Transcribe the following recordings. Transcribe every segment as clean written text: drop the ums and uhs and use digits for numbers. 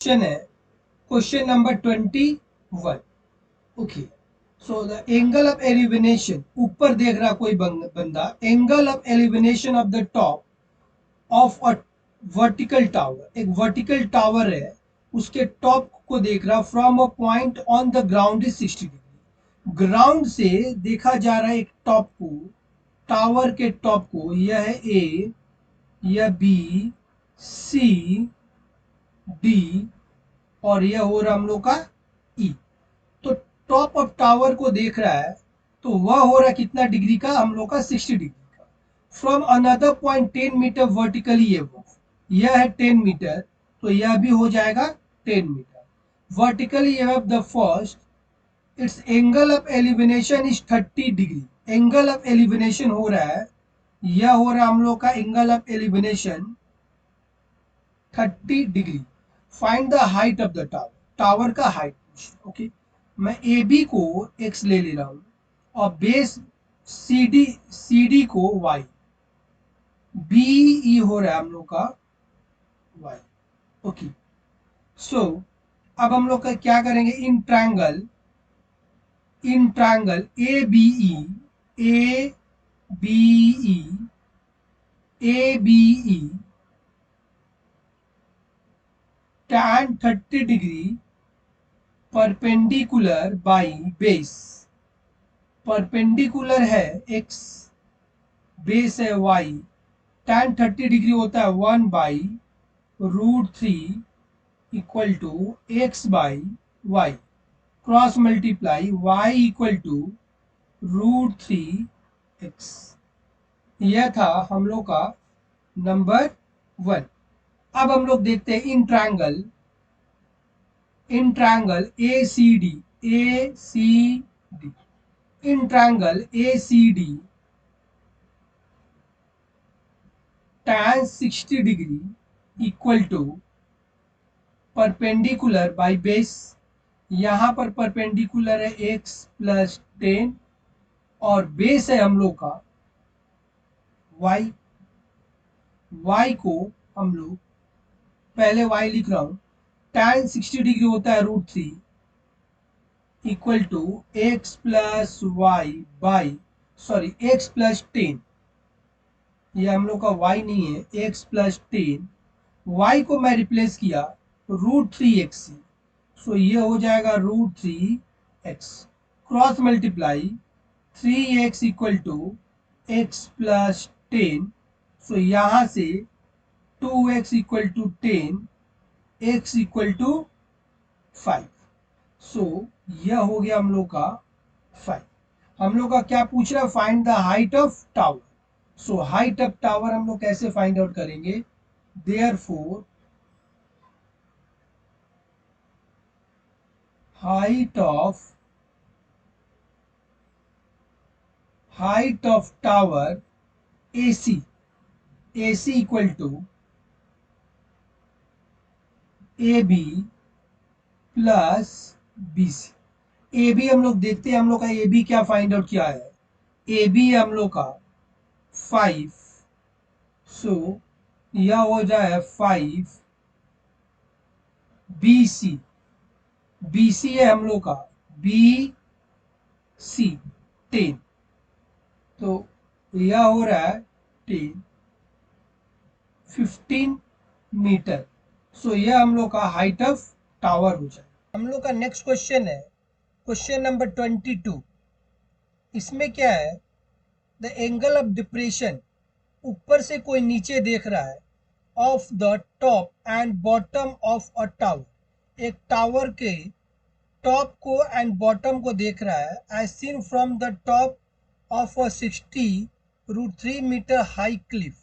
Question है question number 21। Okay, so the angle of elevation, ऊपर देख रहा कोई बंदा, angle of elevation of the top of a vertical tower, एक वर्टिकल टावर है, उसके टॉप को देख रहा from a point on the ground is 60 degree. Ground से देखा जा रहा है एक टॉप को, टावर के टॉप को, यह है ए, यह बी, सी, डी, और यह हो रहा हम लोग का ई। तो टॉप ऑफ टावर को देख रहा है, तो वह हो रहा है कितना डिग्री का, हम लोग का 60 डिग्री का। From another point 10 metre vertically above, यह है 10 मीटर, तो यह भी हो जाएगा 10 metre vertically above the first. Its angle of elevation is 30 degree. Angle of elevation हो रहा है, यह हो रहा हम लोग का angle of elevation 30 degree. Find the height of the tower, tower का हाइट। ओके, मैं ए बी को x ले रहा हूं और बेस सी डी को y, बी ई हो रहा है हम लोग का y। ओके, सो अब हम लोग का क्या करेंगे, in triangle A B E, A B E, A B E tan 30 degree perpendicular by base. Perpendicular है x, बेस है y, tan 30 डिग्री होता है 1/√3 equal to x by y, cross multiply y equal to √3x। यह था हम लोग का number 1। अब हम लोग देखते हैं in triangle A C D, in triangle A C D tan 60 degree equal to perpendicular by base. यहाँ पर परपेंडिकुलर है x प्लस 10 और बेस है हम लोग का y। y को हम लोग पहले y लिख रहा हूं, tan 60 डिग्री होता है √3 equal to x plus y by, sorry x plus 10, ये हम लोग का y नहीं है, x प्लस 10, y को मैं रिप्लेस किया √3x से, सो ये हो जाएगा √3x, cross multiply 3x equal to x plus 10, so यहाँ से 2x equal to 10, x equal to 5, so यह हो गया हम लोग का 5। हम लोग का क्या पूछ रहा है, find the height of tower. So height of tower हम लोग कैसे फाइंड आउट करेंगे, therefore height of tower AC equal to AB plus BC। A B हम लोग देखते हैं, हम लोग का ए बी क्या फाइंड आउट किया है, ए बी हम लोग का 5, सो यह हो जाए 5 BC, BC है हम लोग का BC 10, तो यह हो रहा है 10 15 मीटर। सो यह हम लोग का हाइट ऑफ टावर हो जाए। हम लोग का नेक्स्ट क्वेश्चन है क्वेश्चन नंबर 22। इसमें क्या है, द एंगल ऑफ डिप्रेशन, ऊपर से कोई नीचे देख रहा है, of the top and bottom of a tower, एक टावर के टॉप को एंड बॉटम को देख रहा है, as seen from the top of a 60√3 metre high cliff.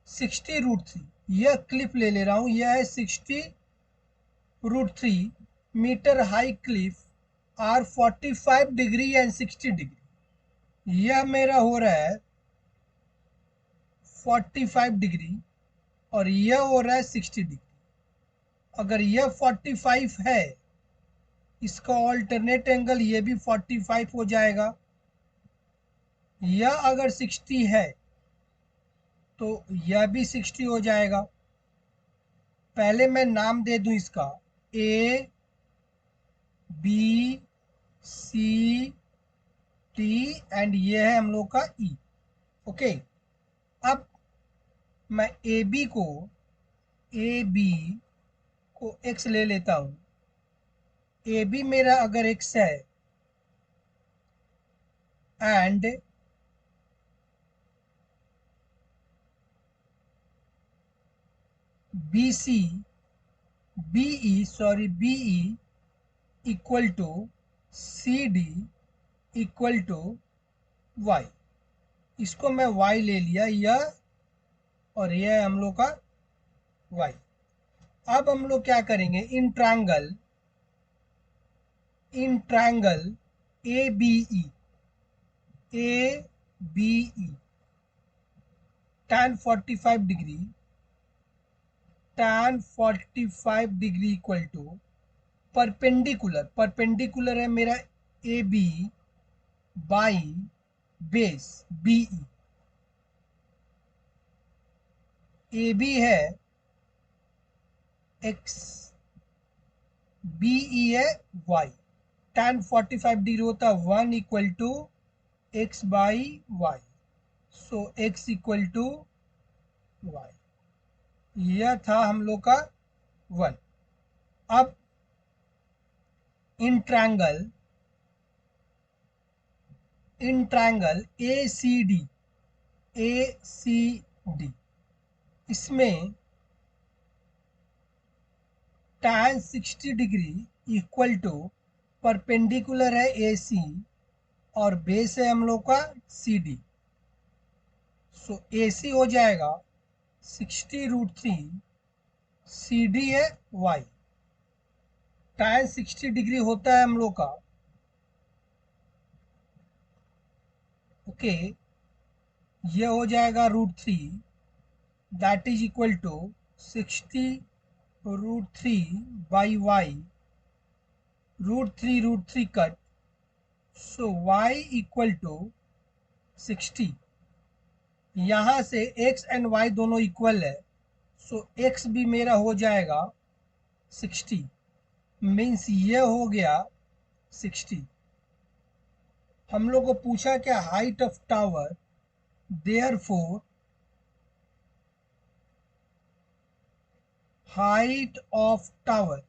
60√3, यह क्लिफ ले रहा हूं, यह है 60√3 metre high cliff are 45 degree and 60 degree. यह मेरा हो रहा है 45 डिग्री और यह हो रहा है 60 डिग्री। अगर यह 45 है, इसका ऑल्टरनेट एंगल ये भी 45 हो जाएगा। यह अगर 60 है तो यह भी 60 हो जाएगा। पहले मैं नाम दे दूं इसका A B C T and ये है हम लोग का ई। ओके, अब मैं ए बी को एक्स ले लेता हूं। ए बी मेरा अगर एक्स है and B C B E equal to C D equal to y. इसको मैं वाई ले लिया, यह और यह है हम लोग का वाई। अब हम लोग क्या करेंगे, in triangle A B E tan 45 degree equal to perpendicular है मेरा A B by base B E. A B है एक्स, बीई है वाई। tan 45 डिग्री होता है 1 equal to x by y, so x equal to y. यह था हम लोग का 1। अब in triangle A C D इसमें tan 60 degree equal to perpendicular है ए सी और बेस है हम लोग का सी डी। सो ए सी हो जाएगा 60√3, सी डी है वाई। tan 60 डिग्री होता है हम लोग का, ओके, ये हो जाएगा √3, that is equal to 60√3 by y, √3 cut, so y equal to 60। यहाँ से x एंड y दोनों इक्वल है, सो x भी मेरा हो जाएगा 60, मीन्स ये हो गया 60। हम लोग को पूछा क्या, height of tower, therefore height of tower,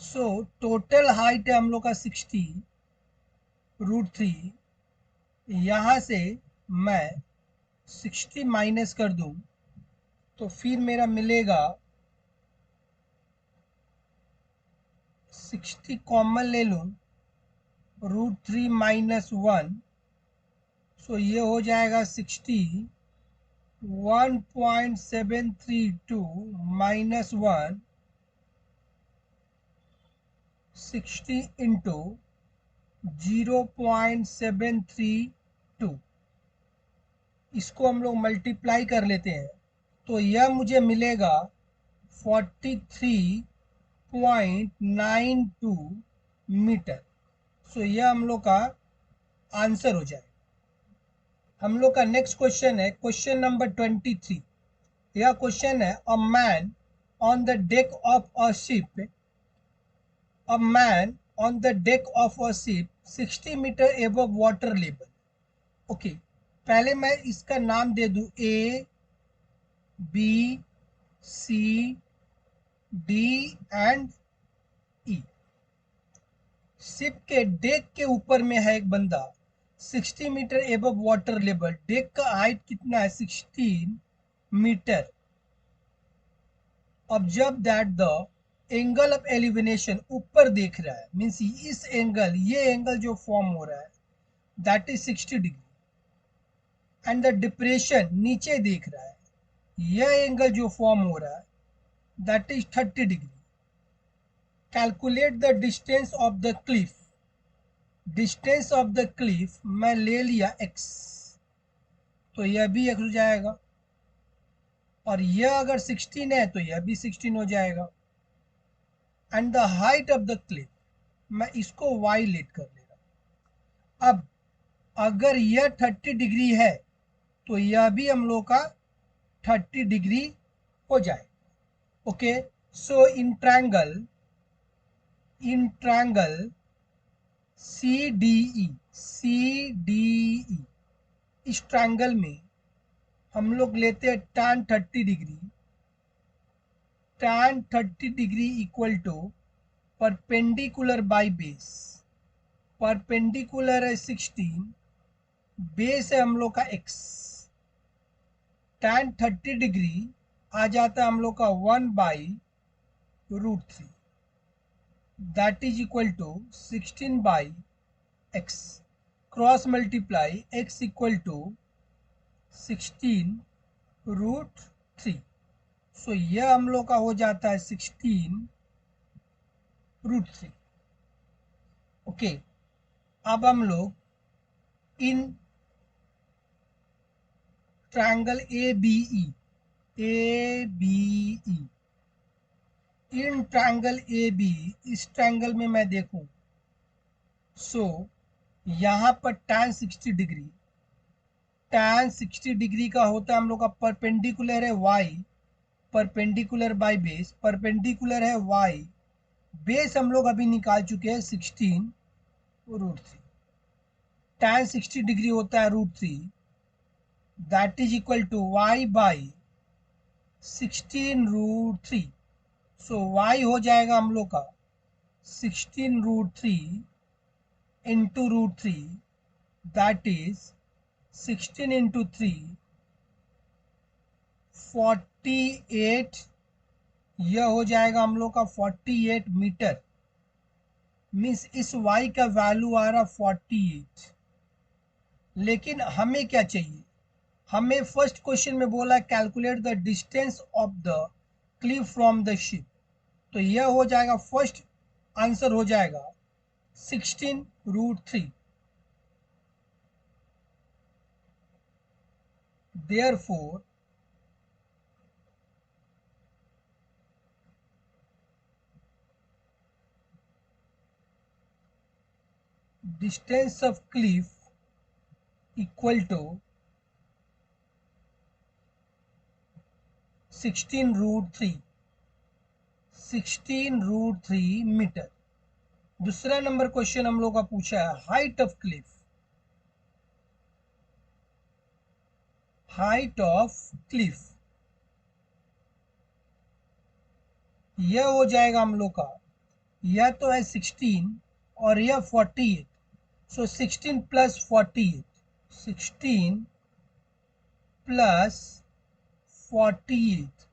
so total height है हम लोग का 60√3। यहाँ से मैं 60 माइनस कर दूं तो फिर मेरा मिलेगा 60 कॉमन ले लूं, √3 माइनस 1, सो ये हो जाएगा 60, 1.732 माइनस 1, 60 इंटू 0.732, इसको हम लोग मल्टीप्लाई कर लेते हैं तो यह मुझे मिलेगा 43.92 मीटर। सो यह हम लोग का आंसर हो जाए। हम लोग का नेक्स्ट क्वेश्चन है क्वेश्चन नंबर 23। यह क्वेश्चन है, a man on the deck of a ship, a man on the deck of a ship 60 metre above water level. Okay, पहले मैं इसका नाम दे दूं A B C D and E. Ship के deck के ऊपर में है एक बंदा, 60 metre above water level, deck का हाइट कितना है 16 metre. Observe that the angle of elevation, ऊपर देख रहा है, मीन्स इस एंगल, ये एंगल जो फॉर्म हो रहा है that is 60 degree, and the depression, नीचे देख रहा है, यह एंगल जो फॉर्म हो रहा है that is 30 degree. Calculate the distance of the Cliff, distance of the Cliff मैं ले लिया x, तो यह भी x हो जाएगा, और यह अगर 16 है तो यह भी 16 हो जाएगा। And the height of the Cliff, मैं इसको y लेट कर ले रहा। अब अगर यह 30 डिग्री है तो यह भी हम लोग का 30 डिग्री हो जाए। Okay, so in triangle C D E, इस ट्रायंगल में हम लोग लेते हैं tan 30 degree. tan 30 degree equal to perpendicular by base. Perpendicular है 16, बेस है हम लोग का x। tan 30 डिग्री आ जाता है हम लोग का 1/√3, that is equal to 16/x। Cross multiply x equal to 16√3। So यह हम लोग का हो जाता है 16√3। ओके, अब हम लोग in triangle A B E, in triangle A B, इस ट्रायंगल में मैं देखूं, सो यहां पर tan 60 डिग्री, tan 60 डिग्री का होता है हम लोग का परपेंडिकुलर है y, perpendicular by base, perpendicular है y, बेस हम लोग अभी निकाल चुके हैं 16√3। tan 60 डिग्री होता है √3, that is equal to y/16√3। So y हो जाएगा हम लोग का 16√3 इंटू √3, दैट इज 16 इंटू 3 48। यह हो जाएगा हम लोग का 48 मीटर। मीन्स इस y का वैल्यू आ रहा 48। लेकिन हमें क्या चाहिए, हमें फर्स्ट क्वेश्चन में बोला calculate the distance of the Cliff from the ship. तो यह हो जाएगा, फर्स्ट आंसर हो जाएगा 16√3। Therefore, distance of cliff equal to 16√3 metre. दूसरा नंबर क्वेश्चन हम लोग का पूछा है height of cliff, height of cliff यह हो जाएगा हम लोग का, यह तो है 16 और यह 48। सो 16 प्लस 48, 16 प्लस 48,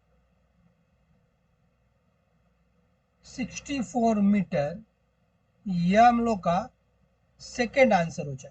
64 मीटर। यह हम लोग का सेकेंड आंसर हो जाएगा।